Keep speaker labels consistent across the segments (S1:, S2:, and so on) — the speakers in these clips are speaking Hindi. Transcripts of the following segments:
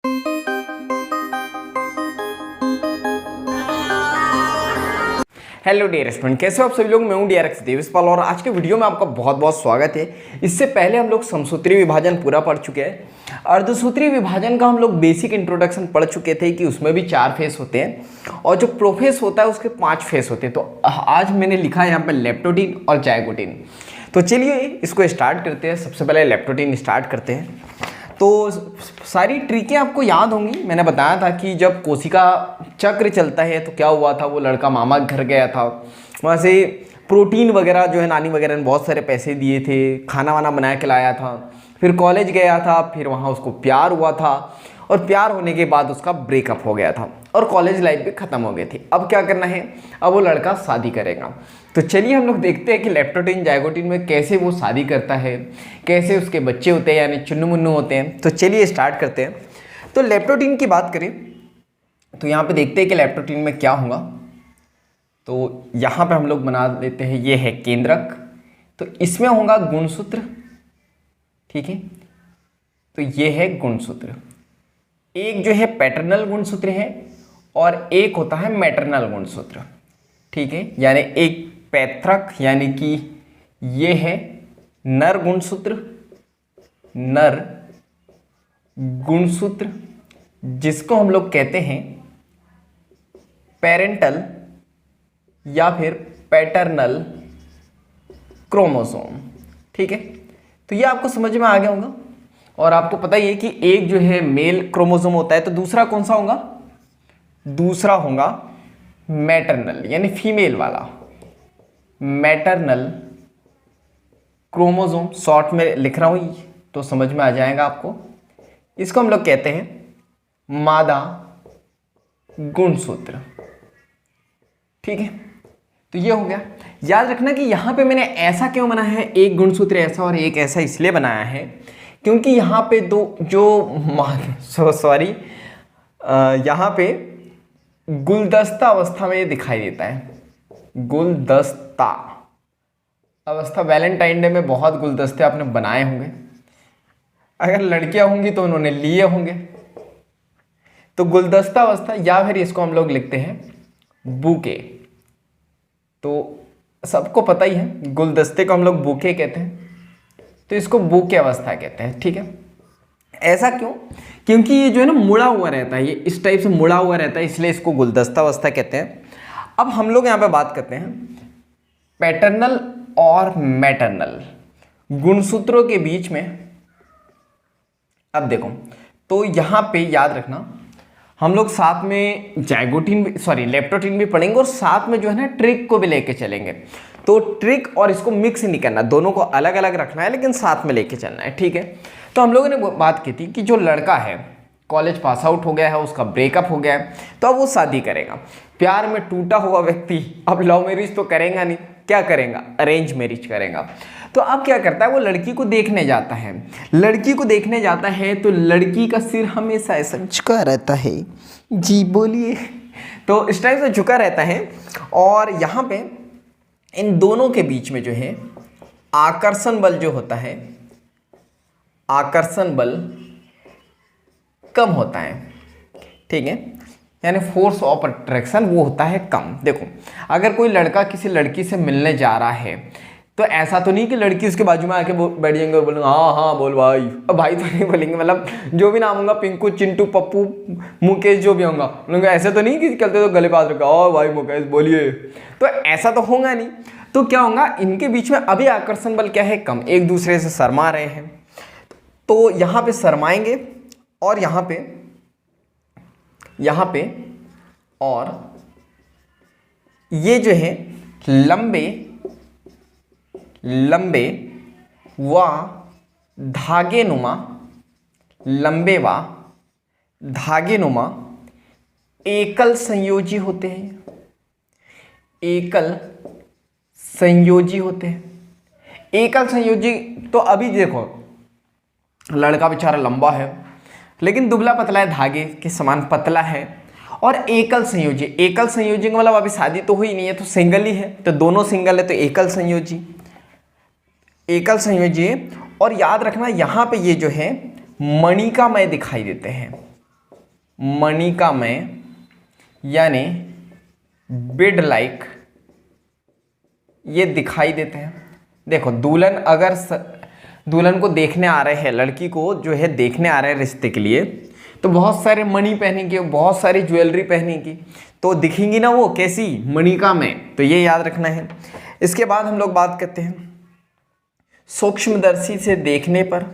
S1: हेलो डियर स्टूडेंट, कैसे हो आप सभी लोग। मैं हूं डीआरएक्स देवसपाल और आज के वीडियो में आपका बहुत बहुत स्वागत है। इससे पहले हम लोग समसूत्री विभाजन पूरा पढ़ चुके हैं। अर्धसूत्री विभाजन का हम लोग बेसिक इंट्रोडक्शन पढ़ चुके थे कि उसमें भी 4 फेस होते हैं और जो प्रोफेस होता है उसके 5 फेस होते हैं। तो आज मैंने लिखा है यहाँ पर लेप्टोटीन और जाइगोटीन। तो चलिए इसको स्टार्ट करते हैं। सबसे पहले लेप्टोटीन स्टार्ट करते हैं। तो सारी ट्रिकें आपको याद होंगी। मैंने बताया था कि जब कोशिका चक्र चलता है तो क्या हुआ था, वो लड़का मामा के घर गया था, वहाँ से प्रोटीन वगैरह जो है नानी वगैरह ने बहुत सारे पैसे दिए थे, खाना वाना बना के लाया था। फिर कॉलेज गया था, फिर वहाँ उसको प्यार हुआ था और प्यार होने के बाद उसका ब्रेकअप हो गया था और कॉलेज लाइफ भी ख़त्म हो गई थी। अब क्या करना है, अब वो लड़का शादी करेगा। तो चलिए हम लोग देखते हैं कि लेप्टोटीन जाइगोटीन में कैसे वो शादी करता है, कैसे उसके बच्चे होते हैं यानी चुन्नू मुन्नू होते हैं। तो चलिए स्टार्ट करते हैं। तो लेप्टोटीन की बात करें तो यहाँ पे देखते हैं कि लेप्टोटीन में क्या होगा। तो यहाँ पे हम लोग बना लेते हैं, ये है केंद्रक। तो इसमें होगा गुणसूत्र, ठीक है। तो ये है गुणसूत्र। एक जो है पैटर्नल गुणसूत्र है और एक होता है मैटरनल गुणसूत्र, ठीक है। यानी एक पैतृक यानी कि ये है नर गुणसूत्र, नर गुणसूत्र जिसको हम लोग कहते हैं पेरेंटल या फिर पैटर्नल क्रोमोसोम, ठीक है। तो ये आपको समझ में आ गया होगा। और आपको पता ही है कि एक जो है मेल क्रोमोसोम होता है तो दूसरा कौन सा होगा, दूसरा होगा मैटरनल यानी फीमेल वाला मैटरनल क्रोमोसोम। शॉर्ट में लिख रहा हूं तो समझ में आ जाएगा आपको। इसको हम लोग कहते हैं मादा गुणसूत्र, ठीक है। तो ये हो गया। याद रखना कि यहां पे मैंने ऐसा क्यों बनाया है, एक गुणसूत्र ऐसा और एक ऐसा इसलिए बनाया है क्योंकि यहाँ पे दो जो यहाँ पे गुलदस्ता अवस्था में ये दिखाई देता है। गुलदस्ता अवस्था, वैलेंटाइन डे में बहुत गुलदस्ते आपने बनाए होंगे। अगर लड़कियां होंगी तो उन्होंने लिए होंगे। तो गुलदस्ता अवस्था या फिर इसको हम लोग लिखते हैं बुके। तो सबको पता ही है गुलदस्ते को हम लोग बुके कहते हैं, तो इसको बुके अवस्था कहते हैं, ठीक है। ऐसा क्यों, क्योंकि ये जो है ना मुड़ा हुआ रहता है, ये इस टाइप से मुड़ा हुआ रहता है, इसलिए इसको गुलदस्ता अवस्था कहते हैं। अब हम लोग यहाँ पे बात करते हैं पैटर्नल और मैटरनल गुणसूत्रों के बीच में। अब देखो, तो यहाँ पे याद रखना हम लोग साथ में जाइगोटीन लेप्टोटीन भी पढ़ेंगे और साथ में जो है ना ट्रिक को भी लेके चलेंगे। तो ट्रिक और इसको मिक्स नहीं करना, दोनों को अलग अलग रखना है लेकिन साथ में लेके चलना है, ठीक है। तो हम लोगों ने बात की थी कि जो लड़का है कॉलेज पास आउट हो गया है, उसका ब्रेकअप हो गया है, तो अब वो शादी करेगा। प्यार में टूटा हुआ व्यक्ति अब लव मैरिज तो करेगा नहीं, क्या करेगा, अरेंज मैरिज करेगा। तो अब क्या करता है, वो लड़की को देखने जाता है। लड़की को देखने जाता है तो लड़की का सिर हमेशा ऐसा झुका रहता है, जी बोलिए, तो इस टाइप से झुका रहता है। और यहाँ पे इन दोनों के बीच में जो है आकर्षण बल जो होता है, आकर्षण बल कम होता है, ठीक है। यानी फोर्स ऑफ अट्रैक्शन वो होता है कम। देखो, अगर कोई लड़का किसी लड़की से मिलने जा रहा है तो ऐसा तो नहीं कि लड़की उसके बाजू में आके बैठ जाएंगे और बोलेंगे हाँ हाँ बोल भाई। अब भाई तो नहीं बोलेंगे, मतलब जो भी नाम होगा, पिंकू, चिंटू, पप्पू, मुकेश, जो भी होगा, बोलेंगे ऐसे तो नहीं कि कहते तो गले पास रखा, ओ भाई मुकेश बोलिए। तो ऐसा तो होगा नहीं। तो क्या होगा, इनके बीच में अभी आकर्षण बल क्या है, कम, एक दूसरे से शर्मा रहे हैं। तो यहाँ पे शर्माएंगे और यहाँ पे और ये जो है लंबे व धागे नुमा, लंबे व धागे नुमा एकल संयोजी होते हैं, एकल संयोजी होते हैं। एकल संयोजी, तो अभी देखो लड़का बेचारा लंबा है लेकिन दुबला पतला है, धागे के समान पतला है। और एकल संयोजी, एकल संयोजी का मतलब अभी शादी तो हुई नहीं है तो सिंगल ही है, तो दोनों सिंगल है तो एकल संयोजी, एकल संयोजी। और याद रखना यहाँ पे ये जो है मणिकामय दिखाई देते हैं, मणिकामय यानी बिड लाइक ये दिखाई देते हैं। देखो दुल्हन अगर दुल्हन को देखने आ रहे हैं, लड़की को जो है देखने आ रहे हैं रिश्ते के लिए, तो बहुत सारे मणि पहनेंगे, बहुत सारी ज्वेलरी पहनेंगी, तो दिखेंगी ना वो कैसी, मणिकामय। तो ये याद रखना है। इसके बाद हम लोग बात करते हैं सूक्ष्मदर्शी से देखने पर,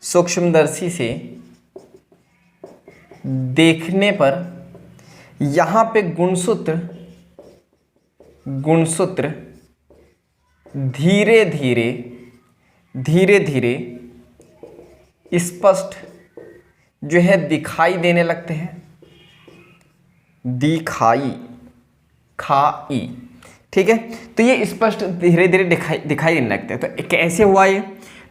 S1: सूक्ष्मदर्शी से देखने पर यहाँ पे गुणसूत्र धीरे धीरे स्पष्ट जो है दिखाई देने लगते हैं, खाई, ठीक है। तो ये स्पष्ट धीरे धीरे दिखाई देने लगते हैं। तो कैसे हुआ ये,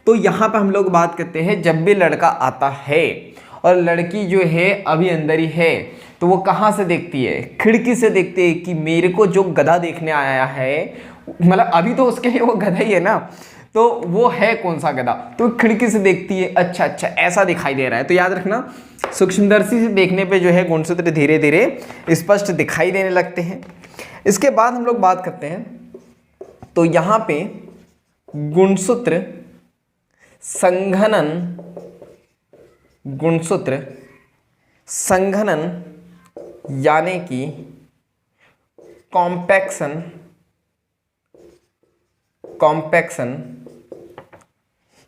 S1: तो यहाँ पे हम लोग बात करते हैं जब भी लड़का आता है और लड़की जो है अभी अंदर ही है, तो वो कहाँ से देखती है, खिड़की से देखती है कि मेरे को जो गधा देखने आया है, मतलब अभी तो उसके लिए वो गधा ही है ना, तो वो है कौन सा गधा, तो खिड़की से देखती है, अच्छा ऐसा दिखाई दे रहा है। तो याद रखना सूक्ष्मदर्शी से देखने पे जो है गुणसूत्र धीरे धीरे स्पष्ट दिखाई देने लगते हैं। इसके बाद हम लोग बात करते हैं, तो यहाँ पे गुणसूत्र संघनन यानी कि कॉम्पैक्शन,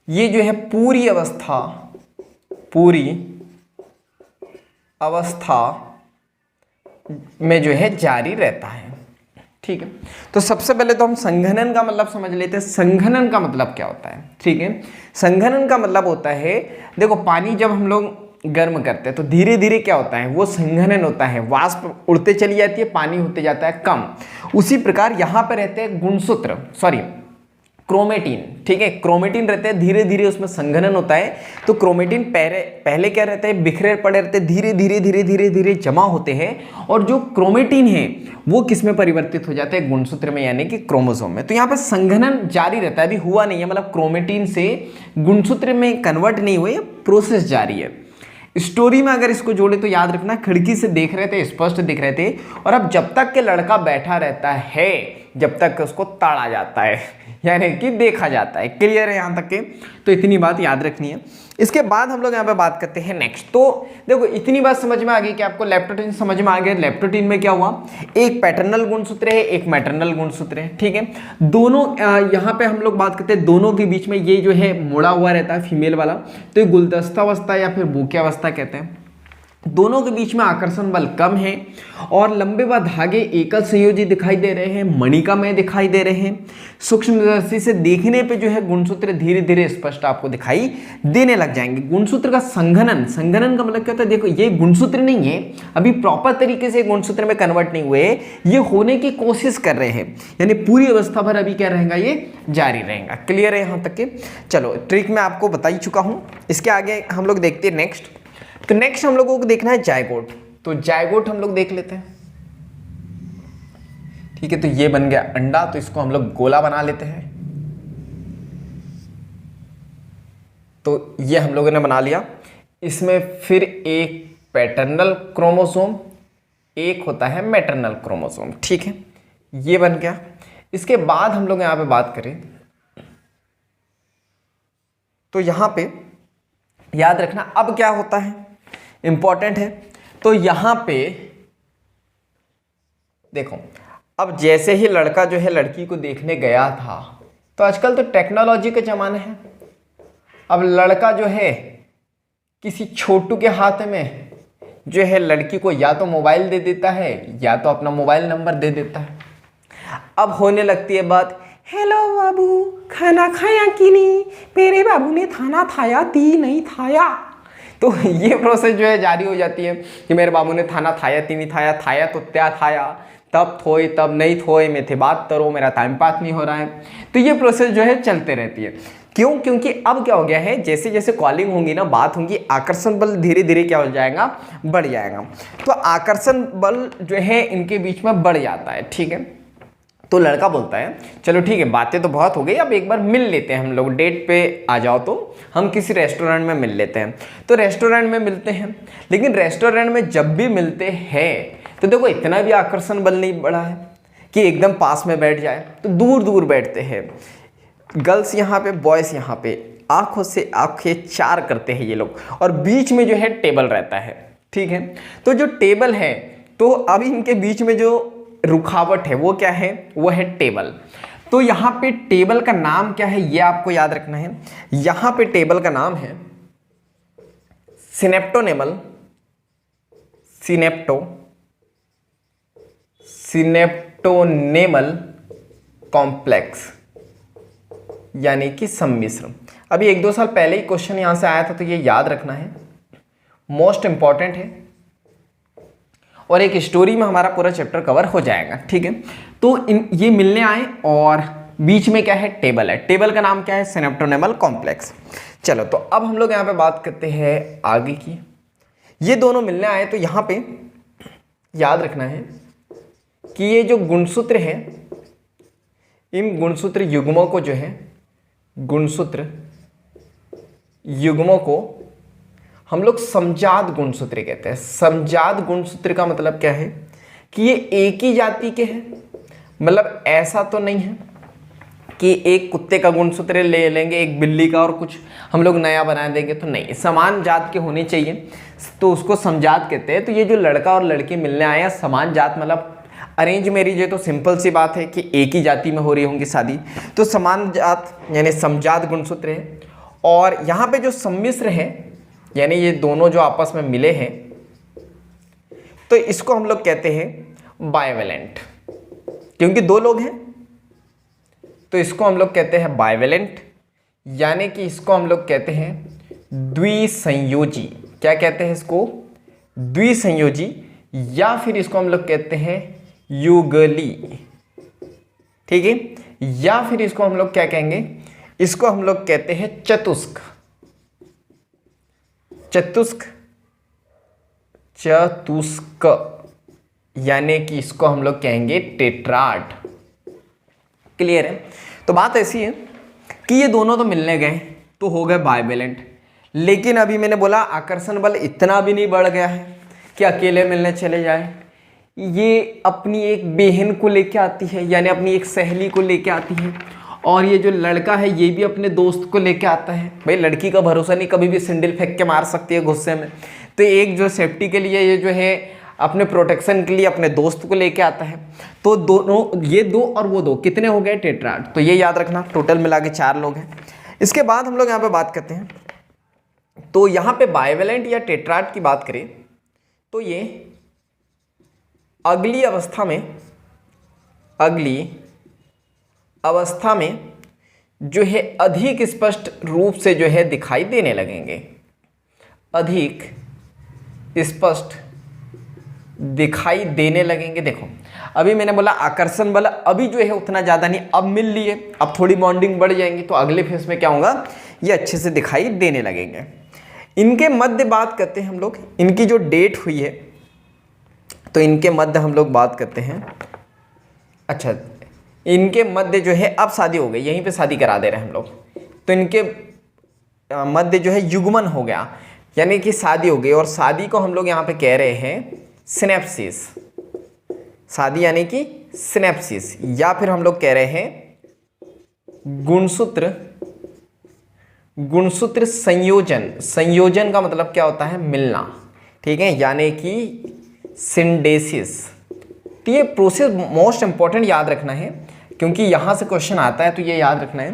S1: ये जो है पूरी अवस्था में जो है जारी रहता है, ठीक है। तो सबसे पहले तो हम संघनन का मतलब समझ लेते हैं। संघनन का मतलब क्या होता है, ठीक है। संघनन का मतलब होता है, देखो पानी जब हम लोग गर्म करते हैं तो धीरे धीरे क्या होता है, वो संघनन होता है, वाष्प उड़ते चली जाती है, पानी होते जाता है कम। उसी प्रकार यहाँ पे रहते हैं क्रोमेटिन, ठीक है। क्रोमेटिन रहते हैं, धीरे धीरे उसमें संघनन होता है। तो क्रोमेटिन पहले क्या रहता है, बिखरे पड़े रहते हैं, धीरे धीरे जमा होते हैं, और जो क्रोमेटिन है वो किस में परिवर्तित हो जाते हैं, गुणसूत्र में, यानी कि क्रोमोसोम में। तो यहाँ पे संघनन जारी रहता है, अभी हुआ नहीं है, मतलब क्रोमेटिन से गुणसूत्र में कन्वर्ट नहीं हुए, प्रोसेस जारी है। स्टोरी में अगर इसको जोड़े तो याद रखना, खिड़की से देख रहे थे, स्पष्ट दिख रहे थे, और अब जब तक के लड़का बैठा रहता है, जब तक उसको ताड़ा जाता है, यानी कि देखा जाता है। क्लियर है यहाँ तक के, तो इतनी बात याद रखनी है। इसके बाद हम लोग यहाँ पे बात करते हैं नेक्स्ट। तो देखो इतनी बात समझ में आ गई कि आपको लेप्टोटीन समझ में आ गया। लेप्टोटीन में क्या हुआ, एक पैटर्नल गुणसूत्र है, एक मैटरनल गुणसूत्र है, ठीक है। दोनों यहाँ पे हम लोग बात करते हैं, दोनों के बीच में ये जो है मुड़ा हुआ रहता है फीमेल वाला, तो ये गुलदस्तावस्था या फिर बुकियावस्था कहते हैं। दोनों के बीच में आकर्षण बल कम है और लंबे व धागे एकल संयोजी दिखाई दे रहे हैं, मणिकामय दिखाई दे रहे हैं। सूक्ष्मदर्शी से देखने पे जो है गुणसूत्र धीरे धीरे स्पष्ट आपको दिखाई देने लग जाएंगे। गुणसूत्र का संघनन का मतलब क्या होता है, देखो ये गुणसूत्र नहीं है, अभी प्रॉपर तरीके से गुणसूत्र में कन्वर्ट नहीं हुए, ये होने की कोशिश कर रहे हैं, यानी पूरी अवस्था भर अभी क्या रहेगा, ये जारी रहेगा। क्लियर है यहाँ तक के। चलो ट्रिक मैं आपको बता ही चुका हूँ। इसके आगे हम लोग देखते हैं नेक्स्ट। तो नेक्स्ट हम लोगों को देखना है जायगोट। तो जायगोट हम लोग देख लेते हैं, ठीक है। तो ये बन गया अंडा, तो इसको हम लोग गोला बना लेते हैं। तो ये हम लोगों ने बना लिया। इसमें फिर एक पैटर्नल क्रोमोसोम, एक होता है मैटरनल क्रोमोसोम, ठीक है। ये बन गया। इसके बाद हम लोग यहां पे बात करें तो यहां पे याद रखना अब क्या होता है, इंपॉर्टेंट है। तो यहां पे देखो, अब जैसे ही लड़का जो है लड़की को देखने गया था, तो आजकल तो टेक्नोलॉजी के ज़माने हैं। अब लड़का जो है किसी छोटू के हाथ में जो है लड़की को या तो मोबाइल दे देता है या तो अपना मोबाइल नंबर दे देता है। अब होने लगती है बात, हेलो बाबू खाना खाया कि नहीं, मेरे बाबू ने खाना खाया ती नहीं खाया। तो ये प्रोसेस जो है जारी हो जाती है कि मेरे बाबू ने खाना खाया ती नहीं खाया, खाया तो क्या खाया, तब थोए तब नहीं थोए, मैं थे बात करो, मेरा टाइम पास नहीं हो रहा है। तो ये प्रोसेस जो है चलते रहती है। क्यों, क्योंकि अब क्या हो गया है, जैसे जैसे कॉलिंग होंगी ना, बात होंगी, आकर्षण बल धीरे धीरे क्या हो जाएगा, बढ़ जाएगा। तो आकर्षण बल जो है इनके बीच में बढ़ जाता है, ठीक है। तो लड़का बोलता है चलो ठीक है, बातें तो बहुत हो गई, अब एक बार मिल लेते हैं हम लोग, डेट पे आ जाओ तो हम किसी रेस्टोरेंट में मिल लेते हैं। तो रेस्टोरेंट में मिलते हैं, लेकिन रेस्टोरेंट में जब भी मिलते हैं तो देखो इतना भी आकर्षण बल नहीं बढ़ा है कि एकदम पास में बैठ जाए, तो दूर दूर बैठते हैं। गर्ल्स यहाँ पे, बॉयज़ यहाँ पे, आंखों से आंखें चार करते हैं ये लोग, और बीच में जो है टेबल रहता है। ठीक है, तो जो टेबल है, तो अभी इनके बीच में जो रुकावट है वो क्या है, वो है टेबल। तो यहाँ पे टेबल का नाम क्या है ये आपको याद रखना है। यहाँ पे टेबल का नाम है सिनेप्टोनेमल, सिनेप्टोनेमल कॉम्प्लेक्स, यानी कि सम्मिश्र। अभी 1-2 साल पहले ही क्वेश्चन यहां से आया था, तो ये याद रखना है, मोस्ट इंपॉर्टेंट है, और एक स्टोरी में हमारा पूरा चैप्टर कवर हो जाएगा। ठीक है, तो ये मिलने आए और बीच में क्या है, टेबल है। टेबल का नाम क्या है, सिनेप्टोनेमल कॉम्प्लेक्स। चलो, तो अब हम लोग यहाँ पे बात करते हैं आगे की। ये दोनों मिलने आए, तो यहाँ पे याद रखना है कि ये जो गुणसूत्र है, इन गुणसूत्र युग्मों को जो है, गुणसूत्र युग्मों को हम लोग समजात गुणसूत्र कहते हैं। समजात गुणसूत्र का मतलब क्या है कि ये एक ही जाति के हैं, मतलब ऐसा तो नहीं है कि एक कुत्ते का गुणसूत्र ले लेंगे, एक बिल्ली का, और कुछ हम लोग नया बना देंगे, तो नहीं, समान जात के होने चाहिए, तो उसको समजात कहते हैं। तो ये जो लड़का और लड़की मिलने आए हैं, समान जात, मतलब अरेंज मैरिज है तो सिंपल सी बात है कि एक ही जाति में हो रही होंगी शादी, तो समान जात यानी समजात गुणसूत्र है। और यहाँ पे जो सम्मिश्र है, यानी ये दोनों जो आपस में मिले हैं, तो इसको हम लोग कहते हैं बाइवेलेंट, क्योंकि दो लोग हैं, तो इसको हम लोग कहते हैं बाइवेलेंट, यानी कि इसको हम लोग कहते हैं द्विसंयोजी। क्या कहते हैं इसको, द्विसंयोजी, या फिर इसको हम लोग कहते हैं युगली। ठीक है, या फिर इसको हम लोग क्या कहेंगे, इसको हम लोग कहते हैं चतुष्क। चतुष्क, चतुष्क, यानी कि इसको हम लोग कहेंगे टेट्राड। क्लियर है, तो बात ऐसी है कि ये दोनों तो मिलने गए तो हो गए बाइवेलेंट, लेकिन अभी मैंने बोला आकर्षण बल इतना भी नहीं बढ़ गया है कि अकेले मिलने चले जाए। ये अपनी एक बहन को लेके आती है, यानी अपनी एक सहेली को लेके आती है, और ये जो लड़का है ये भी अपने दोस्त को लेके आता है। भाई लड़की का भरोसा नहीं, कभी भी सिंडल फेंक के मार सकती है गुस्से में, तो एक जो सेफ्टी के लिए, ये जो है अपने प्रोटेक्शन के लिए अपने दोस्त को लेके आता है। तो दोनों, ये दो और वो दो, कितने हो गए, टेट्राड। तो ये याद रखना, टोटल मिला के 4 लोग हैं। इसके बाद हम लोग यहाँ पे बात करते हैं, तो यहाँ पे बाइवेलेंट या टेट्राड की बात करें तो ये अगली अवस्था में जो है अधिक स्पष्ट रूप से जो है दिखाई देने लगेंगे, अधिक स्पष्ट दिखाई देने लगेंगे। देखो अभी मैंने बोला आकर्षण बल अभी जो है उतना ज़्यादा नहीं, अब मिल लिए, अब थोड़ी बॉन्डिंग बढ़ जाएंगी, तो अगले फेज में क्या होगा, ये अच्छे से दिखाई देने लगेंगे। इनके मध्य बात करते हैं हम लोग, इनकी जो डेट हुई है, तो इनके मध्य हम लोग बात करते हैं। अच्छा, इनके मध्य जो है अब शादी हो गई, यहीं पे शादी करा दे रहे हैं हम लोग, तो इनके मध्य जो है युग्मन हो गया, यानी कि शादी हो गई, और शादी को हम लोग यहाँ पे कह रहे हैं सिनेप्सिस। शादी यानी कि सिनेप्सिस, या फिर हम लोग कह रहे हैं गुणसूत्र संयोजन। संयोजन का मतलब क्या होता है, मिलना। ठीक है, यानी कि सिंडेसिस। तो ये प्रोसेस मोस्ट इंपॉर्टेंट याद रखना है, क्योंकि यहाँ से क्वेश्चन आता है, तो ये याद रखना है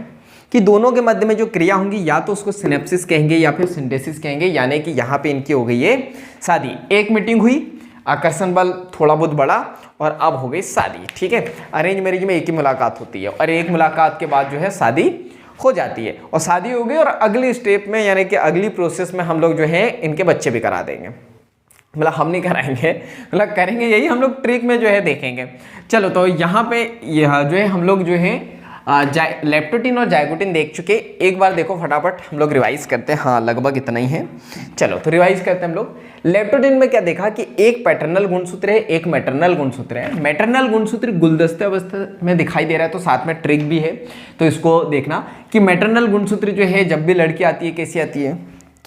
S1: कि दोनों के मध्य में जो क्रिया होंगी, या तो उसको सिनेप्सिस कहेंगे या फिर सिंडेसिस कहेंगे, यानी कि यहाँ पे इनकी हो गई है शादी। एक मीटिंग हुई, आकर्षण बल थोड़ा बहुत बढ़ा, और अब हो गई शादी। ठीक है, अरेंज मैरिज में एक ही मुलाकात होती है, और एक मुलाकात के बाद जो है शादी हो जाती है, और शादी हो गई, और अगली स्टेप में यानी कि अगली प्रोसेस में हम लोग जो है इनके बच्चे भी करा देंगे। मतलब हम नहीं कराएंगे, मतलब करेंगे, यही हम लोग ट्रिक में जो है देखेंगे। चलो, तो यहाँ पे यह जो है हम लोग जो है लेप्टोटीन और जाइगोटीन देख चुके। एक बार देखो फटाफट हम लोग रिवाइज करते हैं। हाँ लगभग इतना ही है, चलो तो रिवाइज करते हैं हम लोग। लेप्टोटीन में क्या देखा कि एक पैटर्नल गुणसूत्र है, एक मैटरनल गुणसूत्र है। मैटरनल गुणसूत्र गुलदस्ते अवस्था में दिखाई दे रहा है, तो साथ में ट्रिक भी है, तो इसको देखना कि मैटरनल गुणसूत्र जो है जब भी लड़की आती है कैसी आती है,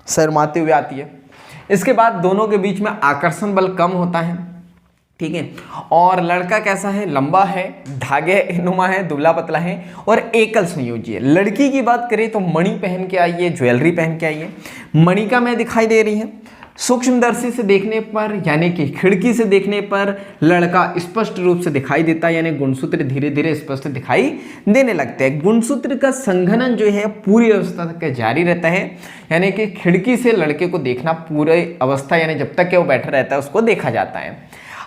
S1: शर्माते हुए आती है। इसके बाद दोनों के बीच में आकर्षण बल कम होता है, ठीक है। और लड़का कैसा है, लंबा है, धागे नुमा है, दुबला पतला है और एकल संयोजी है। लड़की की बात करें तो मणि पहन के आई है, ज्वेलरी पहन के आई है, मणिका में दिखाई दे रही है। सूक्ष्मदर्शी से देखने पर यानी कि खिड़की से देखने पर लड़का स्पष्ट रूप से दिखाई देता है, यानी गुणसूत्र धीरे धीरे स्पष्ट दिखाई देने लगते हैं। गुणसूत्र का संघनन जो है पूरी अवस्था तक जारी रहता है, यानी कि खिड़की से लड़के को देखना पूरे अवस्था, यानी जब तक वो बैठा रहता है उसको देखा जाता है।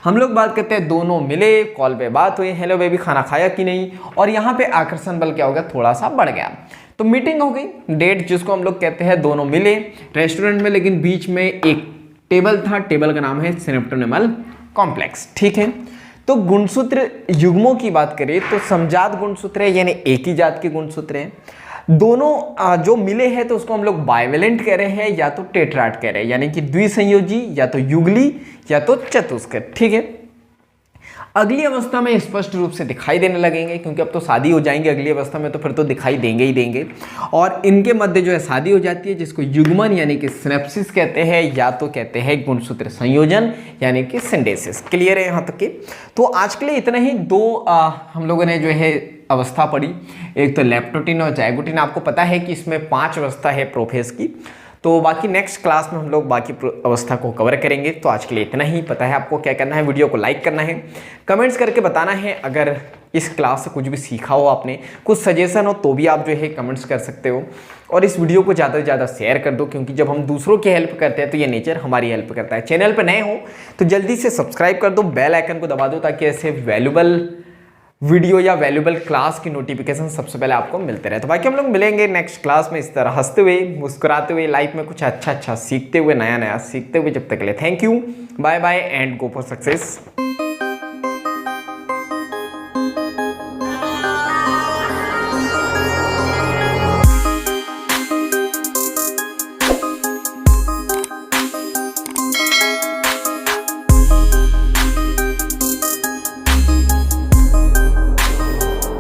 S1: हम लोग बात करते हैं दोनों मिले, कॉल पे बात हुई, हेलो बेबी खाना खाया कि नहीं, और यहाँ पे आकर्षण बल क्या हो गया, थोड़ा सा बढ़ गया। तो मीटिंग हो गई, डेट जिसको हम लोग कहते हैं, दोनों मिले रेस्टोरेंट में, लेकिन बीच में एक टेबल था, टेबल का नाम है सिनेप्टोनेमल कॉम्प्लेक्स, ठीक है। तो गुणसूत्र युग्मों की बात करें तो समजात गुणसूत्र है, यानी एक ही जात के गुणसूत्र हैं। दोनों जो मिले हैं तो उसको हम लोग बाइवेलेंट कह रहे हैं या तो टेट्राड कह रहे हैं, यानी कि द्विसंयोजी या तो युगली या तो चतुष्क, ठीक है। अगली अवस्था में स्पष्ट रूप से दिखाई देने लगेंगे, क्योंकि अब तो शादी हो जाएंगे अगली अवस्था में, तो फिर तो दिखाई देंगे ही देंगे। और इनके मध्य जो है शादी हो जाती है, जिसको युग्मन यानी कि सिनेप्सिस कहते हैं, या तो कहते हैं गुणसूत्र संयोजन यानी कि सिंडेसिस। क्लियर है यहाँ तक के? तो आज के लिए इतना ही। दो हम लोगों ने जो है अवस्था पढ़ी, एक तो लेप्टोटीन और जाइगोटीन। आपको पता है कि इसमें 5 अवस्था है प्रोफेज की, तो बाकी नेक्स्ट क्लास में हम लोग बाकी अवस्था को कवर करेंगे। तो आज के लिए इतना ही। पता है आपको क्या करना है, वीडियो को लाइक करना है, कमेंट्स करके बताना है अगर इस क्लास से कुछ भी सीखा हो आपने, कुछ सजेशन हो तो भी आप जो है कमेंट्स कर सकते हो। और इस वीडियो को ज़्यादा से ज़्यादा शेयर कर दो, क्योंकि जब हम दूसरों की हेल्प करते हैं तो ये नेचर हमारी हेल्प करता है। चैनल पर नए हो तो जल्दी से सब्सक्राइब कर दो, बेल आइकन को दबा दो, ताकि ऐसे वैल्यूबल वीडियो या वैल्यूबल क्लास की नोटिफिकेशन सबसे पहले आपको मिलते रहे। तो बाकी हम लोग मिलेंगे नेक्स्ट क्लास में इस तरह हंसते हुए, मुस्कुराते हुए, लाइफ में कुछ अच्छा सीखते हुए, नया सीखते हुए। जब तक के लिए thank you, bye bye and go for success.